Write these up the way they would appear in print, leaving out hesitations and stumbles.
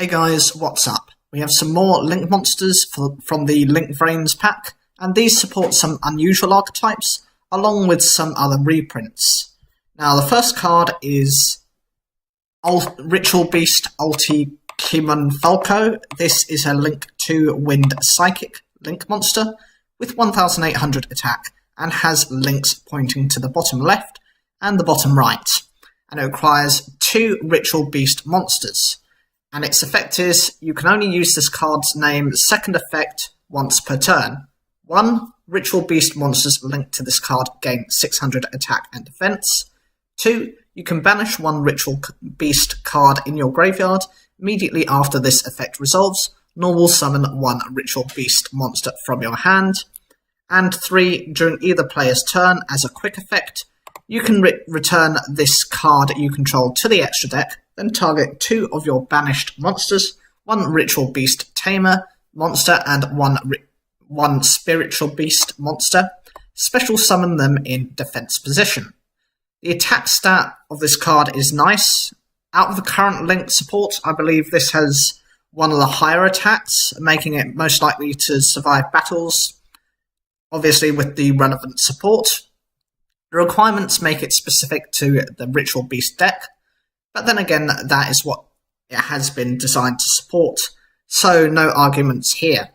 Hey guys, what's up? We have some more Link monsters from the Link Vrains pack, and these support some unusual archetypes, along with some other reprints. Now, the first card is Ritual Beast Ulti Kimon Falco. This is a Link 2 Wind Psychic Link monster with 1800 attack and has links pointing to the bottom left and the bottom right. And it requires 2 Ritual Beast monsters. And its effect is, you can only use this card's name second effect once per turn. 1. Ritual Beast monsters linked to this card gain 600 attack and defense. 2. You can banish 1 Ritual Beast card in your graveyard immediately after this effect resolves, nor will summon 1 Ritual Beast monster from your hand. And 3. During either player's turn, as a quick effect, you can return this card you control to the extra deck, then target 2 of your banished monsters, 1 Ritual Beast Tamer monster and 1 Spiritual Beast monster. Special summon them in defense position. The attack stat of this card is nice. Out of the current Link support, I believe this has one of the higher attacks, making it most likely to survive battles, obviously with the relevant support. The requirements make it specific to the Ritual Beast deck, but then again, that is what it has been designed to support, so no arguments here.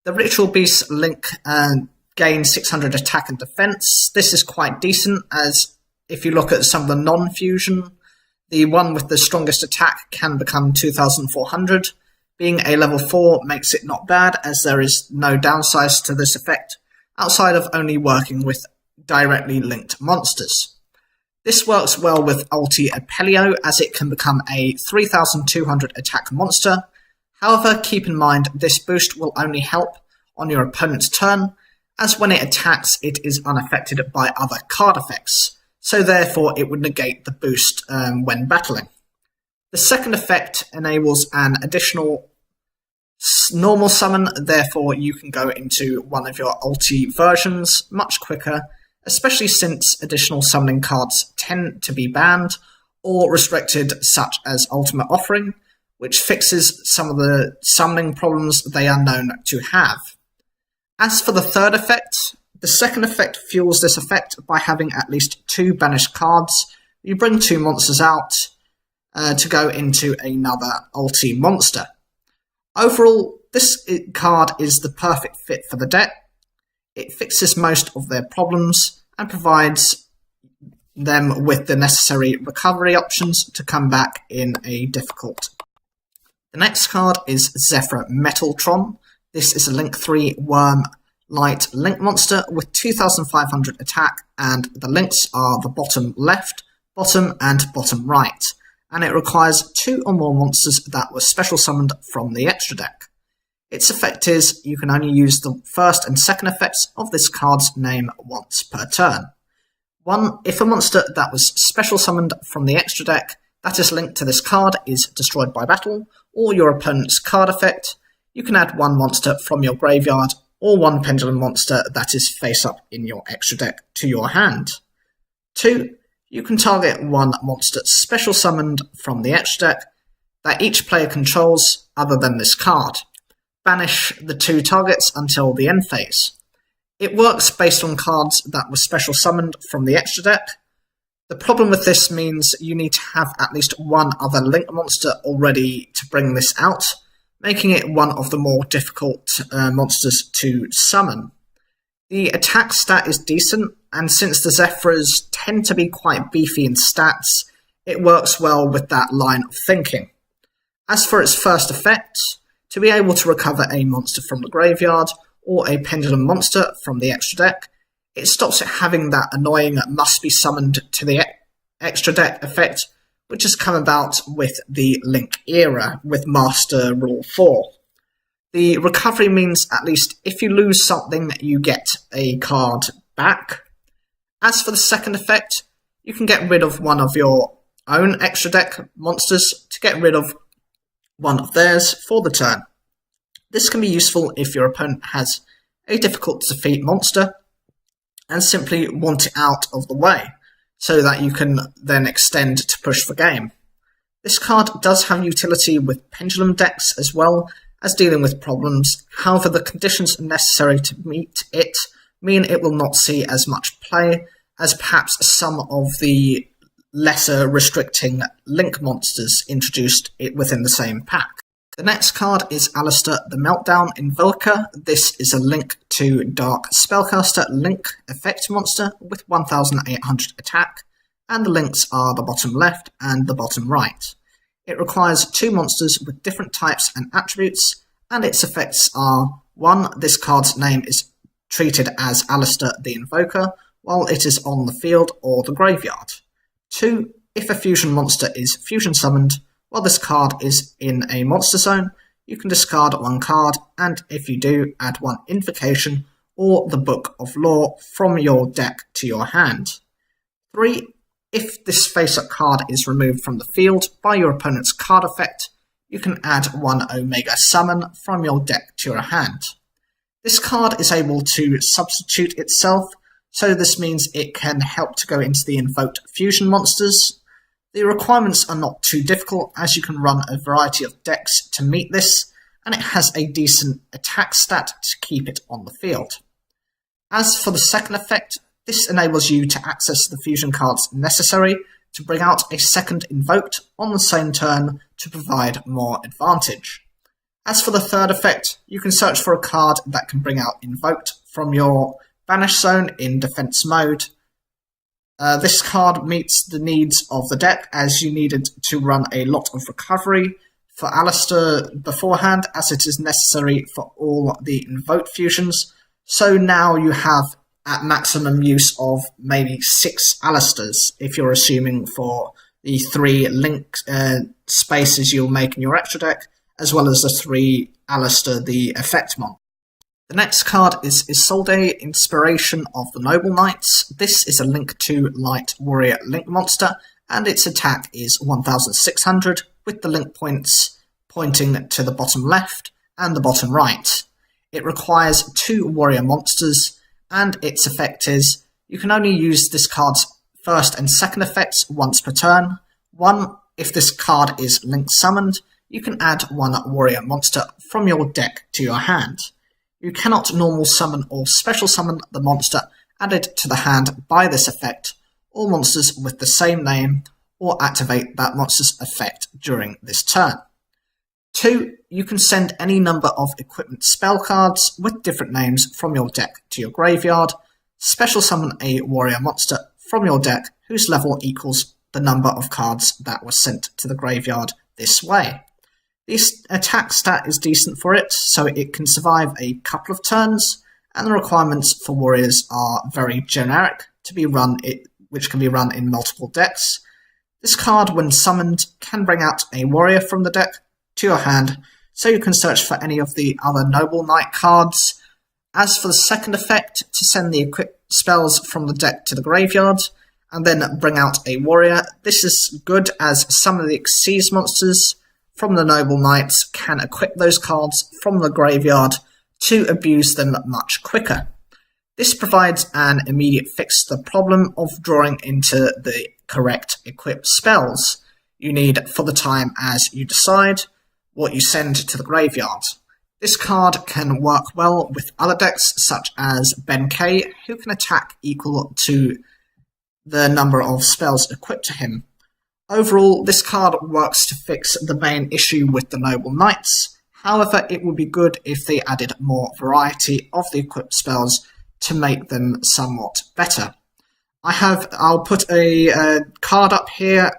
The Ritual Beast Link gains 600 attack and defense. This is quite decent, as if you look at some of the non-fusion, the one with the strongest attack can become 2400. Being a level 4 makes it not bad, as there is no downsides to this effect, outside of only working with directly linked monsters. This works well with Ulti Apelio, as it can become a 3200 attack monster. However, keep in mind this boost will only help on your opponent's turn, as when it attacks it is unaffected by other card effects, so therefore it would negate the boost when battling. The second effect enables an additional normal summon, therefore you can go into one of your ulti versions much quicker, especially since additional summoning cards tend to be banned or restricted, such as Ultimate Offering, which fixes some of the summoning problems they are known to have. As for the third effect, the second effect fuels this effect by having at least 2 banished cards. You bring 2 monsters out to go into another ulti monster. Overall, this card is the perfect fit for the deck. It fixes most of their problems and provides them with the necessary recovery options to come back in a difficult. The next card is Zephyr Metaltron. This is a Link 3 Worm Light Link monster with 2500 attack, and the links are the bottom left, bottom and bottom right, and it requires 2 or more monsters that were special summoned from the extra deck. Its effect is, you can only use the first and second effects of this card's name once per turn. 1. If a monster that was special summoned from the extra deck that is linked to this card is destroyed by battle, or your opponent's card effect, you can add 1 monster from your graveyard or 1 pendulum monster that is face up in your extra deck to your hand. 2. You can target 1 monster special summoned from the extra deck that each player controls other than this card. Banish the 2 targets until the end phase. It works based on cards that were special summoned from the extra deck. The problem with this means you need to have at least 1 other Link monster already to bring this out, making it one of the more difficult monsters to summon. The attack stat is decent, and since the Zephyrs tend to be quite beefy in stats, it works well with that line of thinking. As for its first effect, to be able to recover a monster from the graveyard or a pendulum monster from the extra deck, it stops it having that annoying must be summoned to the extra deck effect, which has come about with the Link era with Master Rule 4. The recovery means at least if you lose something, you get a card back. As for the second effect, you can get rid of 1 of your own extra deck monsters to get rid of 1 of theirs for the turn. This can be useful if your opponent has a difficult to defeat monster and simply want it out of the way, so that you can then extend to push the game. This card does have utility with pendulum decks as well as dealing with problems, however the conditions necessary to meet it mean it will not see as much play as perhaps some of the lesser restricting link monsters introduced within the same pack. The next card is Alistair the Meltdown Invoker. This is a link to Dark Spellcaster Link effect monster with 1800 attack, and the links are the bottom left and the bottom right. It requires 2 monsters with different types and attributes, and its effects are: 1. This card's name is treated as Alistair the Invoker while it is on the field or the graveyard. 2. If a fusion monster is fusion summoned while this card is in a monster zone, you can discard 1 card, and if you do, add 1 invocation or the Book of Lore from your deck to your hand. 3. If this face-up card is removed from the field by your opponent's card effect, you can add 1 Omega Summon from your deck to your hand. This card is able to substitute itself, so this means it can help to go into the invoked fusion monsters. The requirements are not too difficult, as you can run a variety of decks to meet this, and it has a decent attack stat to keep it on the field. As for the second effect, this enables you to access the fusion cards necessary to bring out a second invoked on the same turn to provide more advantage. As for the third effect, you can search for a card that can bring out invoked from your banish zone in defense mode. This card meets the needs of the deck, as you needed to run a lot of recovery for Alistair beforehand, as it is necessary for all the invoked fusions. So now you have at maximum use of maybe 6 Alistairs, if you're assuming for the 3 link spaces you'll make in your extra deck, as well as the 3 Alistair the effect mon. The next card is Isolde, Inspiration of the Noble Knights. This is a link to Light Warrior link monster, and its attack is 1600, with the link points pointing to the bottom left and the bottom right. It requires 2 warrior monsters, and its effect is: you can only use this card's first and second effects once per turn. 1. If this card is link summoned, you can add 1 warrior monster from your deck to your hand. You cannot normal summon or special summon the monster added to the hand by this effect, or monsters with the same name, or activate that monster's effect during this turn. 2. You can send any number of equipment spell cards with different names from your deck to your graveyard, special summon a warrior monster from your deck whose level equals the number of cards that were sent to the graveyard this way. This attack stat is decent for it, so it can survive a couple of turns, and the requirements for warriors are very generic, which can be run in multiple decks. This card, when summoned, can bring out a warrior from the deck to your hand, so you can search for any of the other Noble Knight cards. As for the second effect, to send the equipped spells from the deck to the graveyard, and then bring out a warrior, this is good as some of the Xyz monsters from the Noble Knights can equip those cards from the graveyard to abuse them much quicker. This provides an immediate fix to the problem of drawing into the correct equipped spells you need for the time as you decide what you send to the graveyard. This card can work well with other decks such as Ben K, who can attack equal to the number of spells equipped to him. Overall, this card works to fix the main issue with the Noble Knights. However, it would be good if they added more variety of the equipped spells to make them somewhat better. I'll put a card up here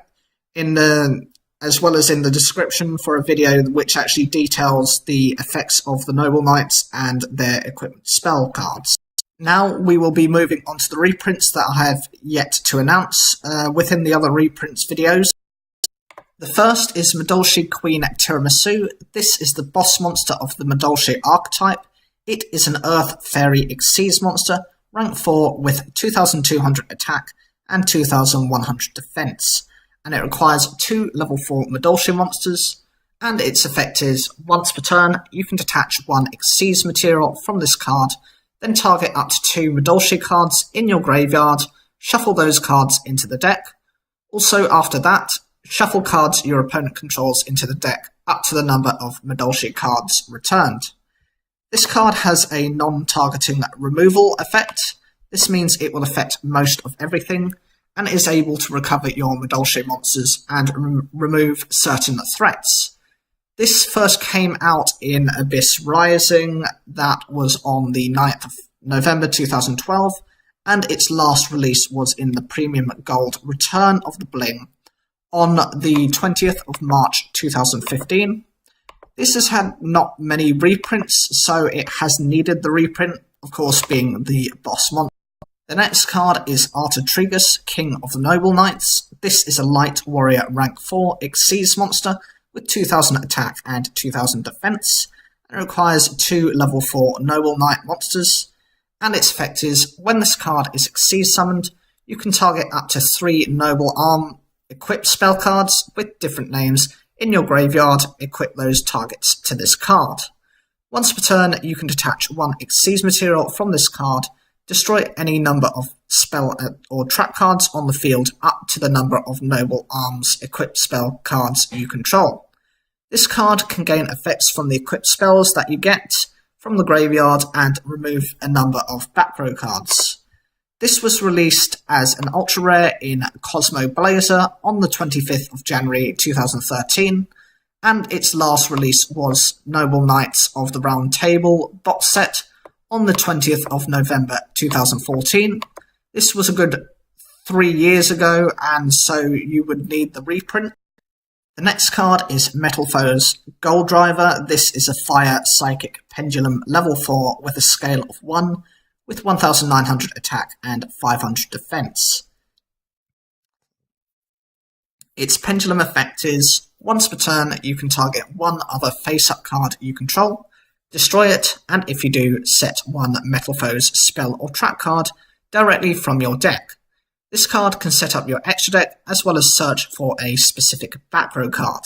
as well as in the description for a video which actually details the effects of the Noble Knights and their equipped spell cards. Now we will be moving on to the reprints that I have yet to announce within the other reprints videos. The first is Madolche Queen Tiramisu. This is the boss monster of the Madolche archetype. It is an Earth Fairy Xyz monster, rank 4 with 2200 attack and 2100 defense, and it requires 2 level 4 Madolche monsters, and its effect is: once per turn, you can detach 1 Xyz material from this card, then target up to 2 Madolche cards in your graveyard, shuffle those cards into the deck. Also, after that, Shuffle cards your opponent controls into the deck up to the number of Madolche cards returned. This card has a non-targeting removal effect. This means it will affect most of everything, and is able to recover your Madolche monsters and remove certain threats. This first came out in Abyss Rising, that was on the 9th of November 2012, and its last release was in the Premium Gold Return of the Bling on the 20th of March 2015. This has had not many reprints, so it has needed the reprint, of course being the boss monster. The next card is Artatrigus, King of the Noble Knights. This is a light warrior rank 4 Xyz monster with 2000 attack and 2000 defense, and it requires 2 level 4 Noble Knight monsters. And its effect is, when this card is Xyz summoned, you can target up to 3 Noble Arm equipped spell cards with different names in your graveyard, equip those targets to this card. Once per turn, you can detach 1 Xyz material from this card, destroy any number of spell or trap cards on the field up to the number of Noble Arms equipped spell cards you control. This card can gain effects from the equipped spells that you get from the graveyard and remove a number of back row cards. This was released as an ultra rare in Cosmo Blazer on the 25th of January 2013, and its last release was Noble Knights of the Round Table box set on the 20th of November 2014. This was a good 3 years ago, and so you would need the reprint. The next card is Metal Foes Gold Driver. This is a Fire Psychic Pendulum level 4 with a scale of 1, with 1900 attack and 500 defense. Its pendulum effect is, once per turn you can target 1 other face-up card you control, destroy it, and if you do, set 1 Metal Foes spell or trap card directly from your deck. This card can set up your extra deck as well as search for a specific back row card.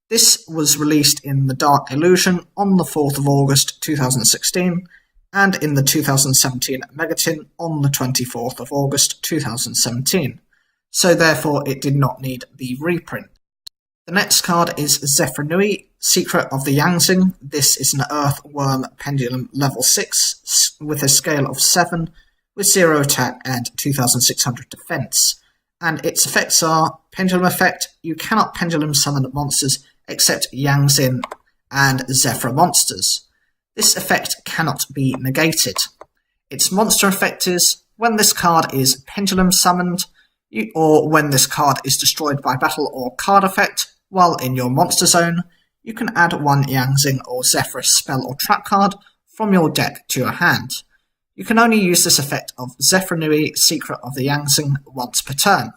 This was released in the Dark Illusion on the 4th of August 2016 and in the 2017 Megatin on the 24th of August 2017, so therefore it did not need the reprint. The next card is Zephyr Secret of the Yangzing. This is an Earthworm Pendulum level 6 with a scale of 7 with 0 attack and 2600 defense. And its effects are Pendulum Effect. You cannot pendulum summon monsters except Yangzin and Zephyr monsters. This effect cannot be negated. Its monster effect is, when this card is pendulum summoned, or when this card is destroyed by battle or card effect while in your monster zone, you can add 1 Yangzing or Zephyr spell or trap card from your deck to your hand. You can only use this effect of Zephyr Secret of the Yangzing once per turn.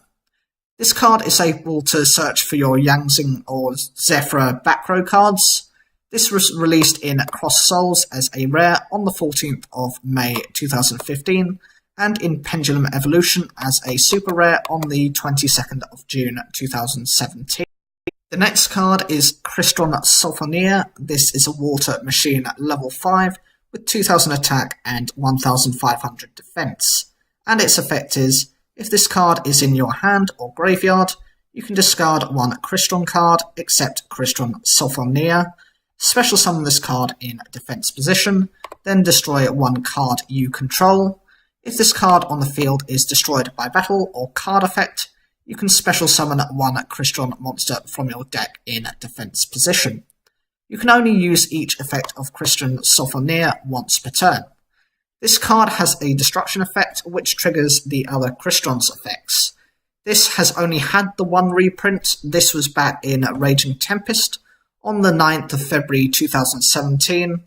This card is able to search for your Yangzing or Zephyr back row cards. This was released in Cross Souls as a rare on the 14th of May 2015, and in Pendulum Evolution as a super rare on the 22nd of June 2017. The next card is Crystron Sulfoneer. This is a water machine level 5 with 2000 attack and 1500 defense. And its effect is, if this card is in your hand or graveyard, you can discard 1 Crystron card except Crystron Sulfoneer, special summon this card in defense position, then destroy 1 card you control. If this card on the field is destroyed by battle or card effect, you can special summon 1 Crystron monster from your deck in defense position. You can only use each effect of Crystron Sulfoneer once per turn. This card has a destruction effect which triggers the other Crystron's effects. This has only had the 1 reprint. This was back in Raging Tempest on the 9th of February 2017.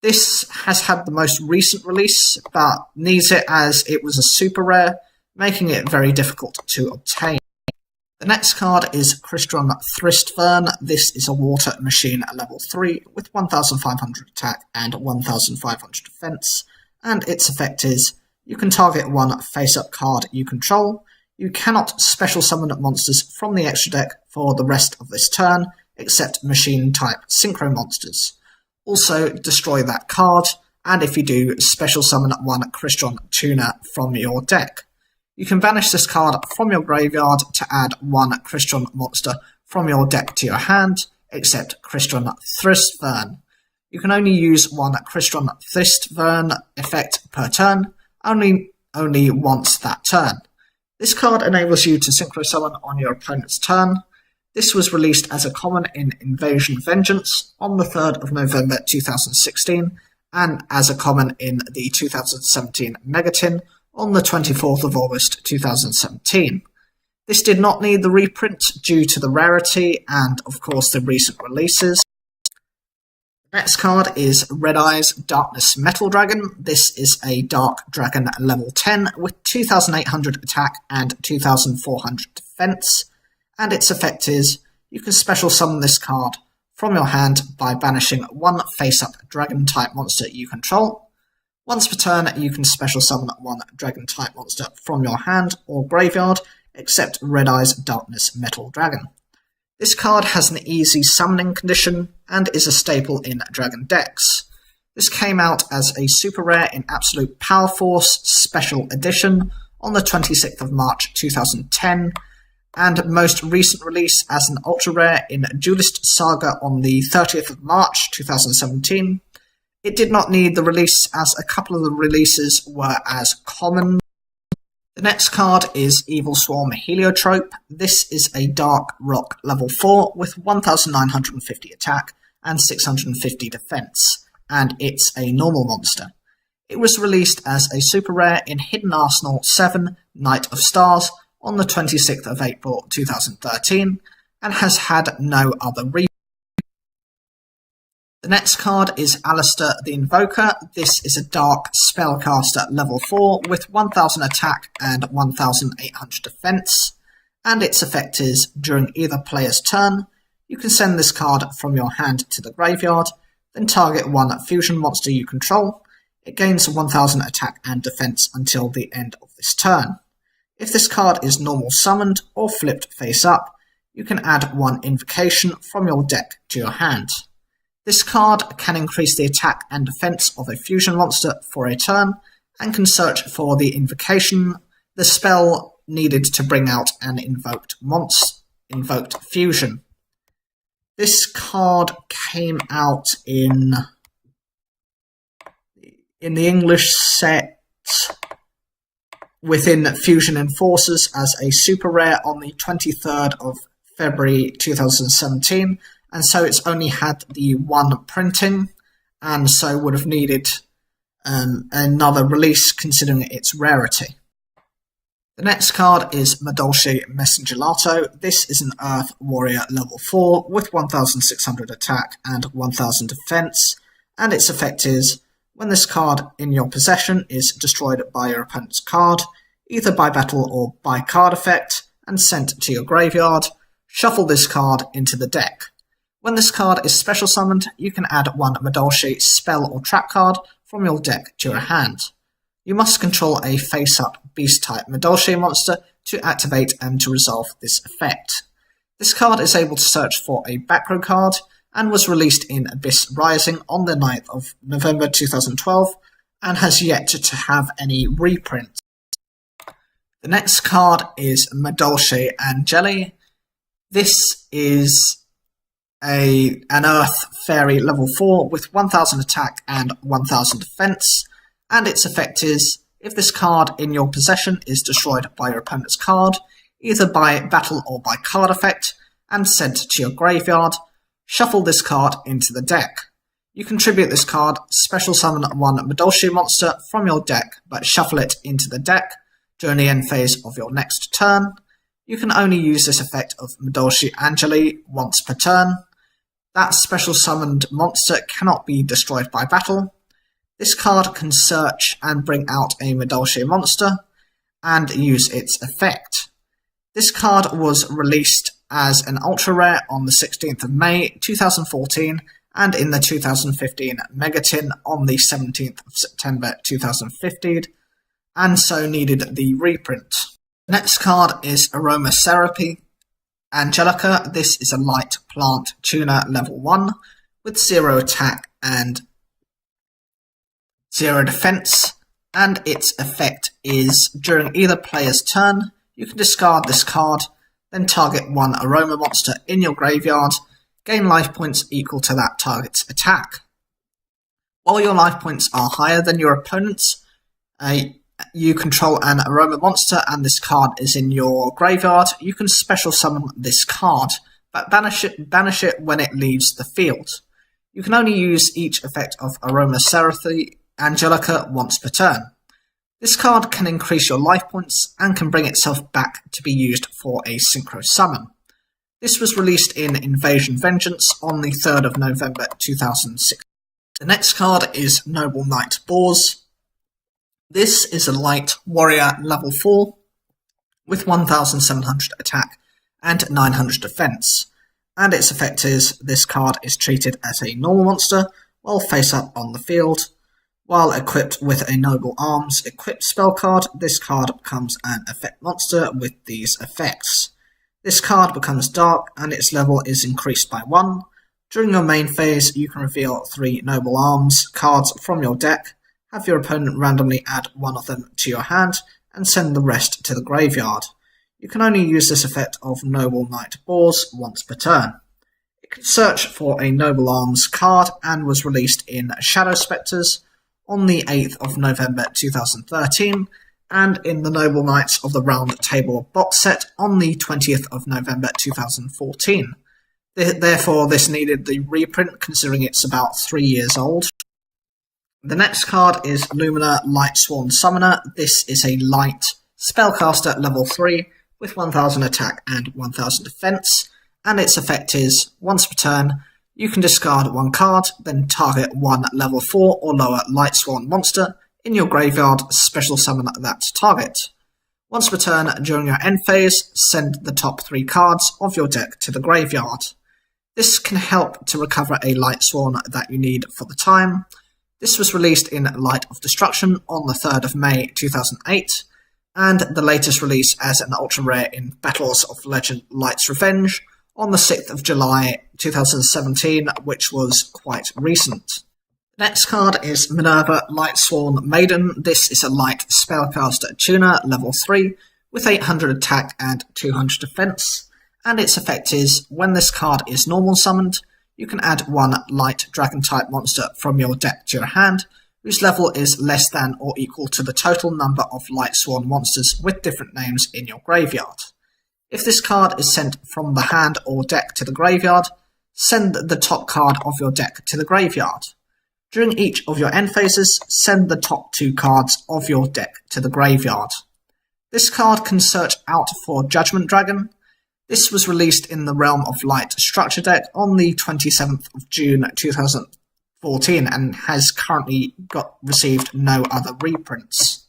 This has had the most recent release, but needs it as it was a super rare, making it very difficult to obtain. The next card is Crystron Thrystvern. This is a water machine at level 3 with 1500 attack and 1500 defense, and its effect is, you can target 1 face-up card you control. You cannot special summon monsters from the extra deck for the rest of this turn, except machine-type synchro monsters. Also, destroy that card, and if you do, special summon 1 Crystron Tuner from your deck. You can banish this card from your graveyard to add one Christian monster from your deck to your hand, except Christian Thrist-Vern. You can only use one Christian Thrist-Vern effect per turn, only once that turn. This card enables you to synchro summon on your opponent's turn. This was released as a common in Invasion Vengeance on the 3rd of November 2016, and as a common in the 2017 Megatin on the 24th of August 2017. This did not need the reprint due to the rarity and, of course, the recent releases. The next card is Red Eyes Darkness Metal Dragon. This is a Dark Dragon level 10 with 2800 attack and 2400 defense, and its effect is you can special summon this card from your hand by banishing one face-up dragon-type monster you control. Once per turn, you can special summon one dragon-type monster from your hand or graveyard, except Red Eyes Darkness Metal Dragon. This card has an easy summoning condition and is a staple in dragon decks. This came out as a super rare in Absolute Power Force Special Edition on the 26th of March 2010, and most recent release as an ultra rare in Duelist Saga on the 30th of March 2017. It did not need the release as a couple of the releases were as common. The next card is Evil Swarm Heliotrope. This is a Dark Rock level 4 with 1950 attack and 650 defense, and it's a normal monster. It was released as a super rare in Hidden Arsenal 7 Knight of Stars on the 26th of April 2013, and has had no other reprints. The next card is Alistair the Invoker. This is a Dark Spellcaster level 4 with 1000 attack and 1800 defense, and its effect is, during either player's turn, you can send this card from your hand to the graveyard, then target one fusion monster you control. It gains 1000 attack and defense until the end of this turn. If this card is normal summoned or flipped face up, you can add one invocation from your deck to your hand. This card can increase the attack and defense of a fusion monster for a turn, and can search for the invocation, the spell needed to bring out an invoked fusion. This card came out in the English set within Fusion Enforcers as a super rare on the 23rd of February 2017, and so it's only had the one printing, and so would have needed another release considering its rarity. The next card is Madolche Messengelato. This is an Earth Warrior level 4 with 1600 attack and 1000 defense, and its effect is, when this card in your possession is destroyed by your opponent's card, either by battle or by card effect, and sent to your graveyard, shuffle this card into the deck. When this card is special summoned, you can add one Madolche spell or trap card from your deck to your hand. You must control a face-up beast-type Madolche monster to activate and to resolve this effect. This card is able to search for a back row card, and was released in Abyss Rising on the 9th of November 2012, and has yet to have any reprints. The next card is Madolche Angeli. This is an Earth Fairy level 4 with 1000 attack and 1000 defense, and its effect is, if this card in your possession is destroyed by your opponent's card, either by battle or by card effect, and sent to your graveyard, shuffle this card into the deck. You contribute this card, special summon one Madolche monster from your deck, but shuffle it into the deck during the end phase of your next turn. You can only use this effect of Madolche Angeli once per turn. That special summoned monster cannot be destroyed by battle. This card can search and bring out a Madolche monster, and use its effect. This card was released as an ultra rare on the 16th of May 2014, and in the 2015 Megatin on the 17th of September 2015, and so needed the reprint. The next card is Aromatherapy Angelica. This is a light plant tuner level 1 with 0 attack and 0 defense, and its effect is during either player's turn, you can discard this card, then target one aroma monster in your graveyard, gain life points equal to that target's attack. While your life points are higher than your opponent's, you control an aroma monster and this card is in your graveyard, you can special summon this card, but banish it when it leaves the field. You can only use each effect of Aroma Serathi Angelica once per turn. This card can increase your life points and can bring itself back to be used for a synchro summon. This was released in Invasion Vengeance on the 3rd of November 2006. The next card is Noble Knight Boars. This is a light warrior level 4 with 1700 attack and 900 defense, and its effect is this card is treated as a normal monster while face up on the field. While equipped with a Noble Arms equipped spell card, this card becomes an effect monster with these effects. This card becomes dark and its level is increased by 1. During your main phase, you can reveal 3 Noble Arms cards from your deck, have your opponent randomly add one of them to your hand, and send the rest to the graveyard. You can only use this effect of Noble Knight Boars once per turn. It can search for a Noble Arms card and was released in Shadow Spectres on the 8th of November 2013 and in the Noble Knights of the Round Table box set on the 20th of November 2014. Therefore, this needed the reprint considering it's about 3 years old. The next card is Lumina Lightsworn Summoner. This is a light spellcaster level 3 with 1000 attack and 1000 defense, and its effect is, once per turn, you can discard one card, then target one level 4 or lower Lightsworn monster in your graveyard, special summon that target. Once per turn, during your end phase, send the top 3 cards of your deck to the graveyard. This can help to recover a Lightsworn that you need for the time. This was released in Light of Destruction on the 3rd of May 2008, and the latest release as an ultra rare in Battles of Legend Light's Revenge on the 6th of July 2017, which was quite recent. The next card is Minerva Lightsworn Maiden. This is a light spellcaster tuner level 3 with 800 attack and 200 defense, and its effect is, when this card is normal summoned, you can add one light dragon-type monster from your deck to your hand, whose level is less than or equal to the total number of Lightsworn monsters with different names in your graveyard. If this card is sent from the hand or deck to the graveyard, send the top card of your deck to the graveyard. During each of your end phases, send the top 2 cards of your deck to the graveyard. This card can search out for Judgment Dragon. This was released in the Realm of Light structure deck on the 27th of June 2014 and has currently received no other reprints.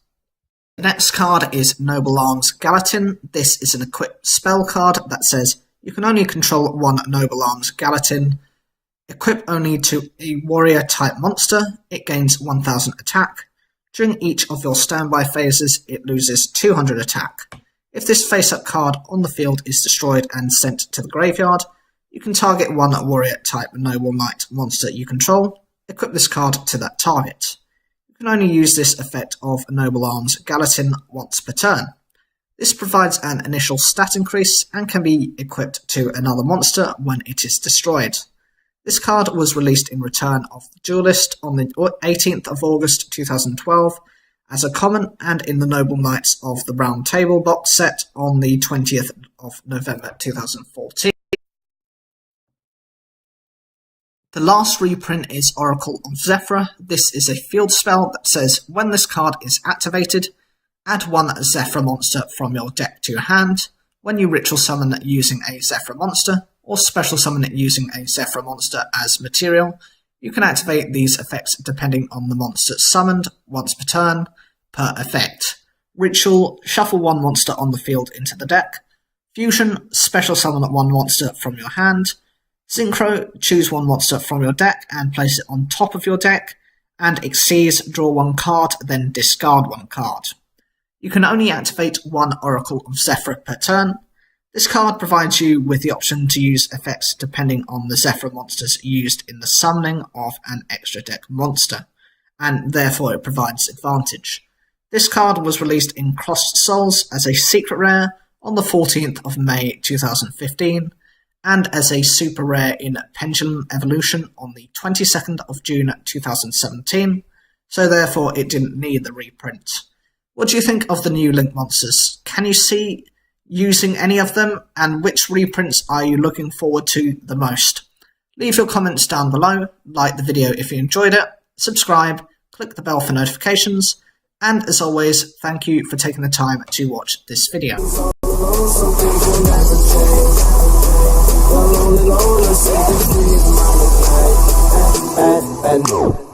The next card is Noble Arms Gallatin. This is an equipped spell card that says you can only control one Noble Arms Gallatin. Equip only to a warrior type monster. It gains 1000 attack. During each of your standby phases, it loses 200 attack. If this face-up card on the field is destroyed and sent to the graveyard, you can target one warrior-type Noble Knight monster you control, equip this card to that target. You can only use this effect of Noble Arms Gallatin once per turn. This provides an initial stat increase and can be equipped to another monster when it is destroyed. This card was released in Return of the Duelist on the 18th of August 2012, as a common, and in the Noble Knights of the Round Table box set on the 20th of November 2014. The last reprint is Oracle of Zephyr. This is a field spell that says when this card is activated, add one Zephyr monster from your deck to your hand. When you ritual summon using a Zephyr monster, or special summon it using a Zephyr monster as material, you can activate these effects depending on the monster summoned once per turn, per effect. Ritual, shuffle one monster on the field into the deck. Fusion, special summon one monster from your hand. Synchro, choose one monster from your deck and place it on top of your deck. And Xyz, draw one card, then discard one card. You can only activate one Oracle of Zephyr per turn. This card provides you with the option to use effects depending on the Zephyr monsters used in the summoning of an extra deck monster, and therefore it provides advantage. This card was released in Crossed Souls as a secret rare on the 14th of May 2015, and as a super rare in Pendulum Evolution on the 22nd of June 2017, so therefore it didn't need the reprint. What do you think of the new Link monsters? Can you see using any of them, and which reprints are you looking forward to the most? Leave your comments down below, like the video if you enjoyed it, subscribe, click the bell for notifications, and as always, thank you for taking the time to watch this video. And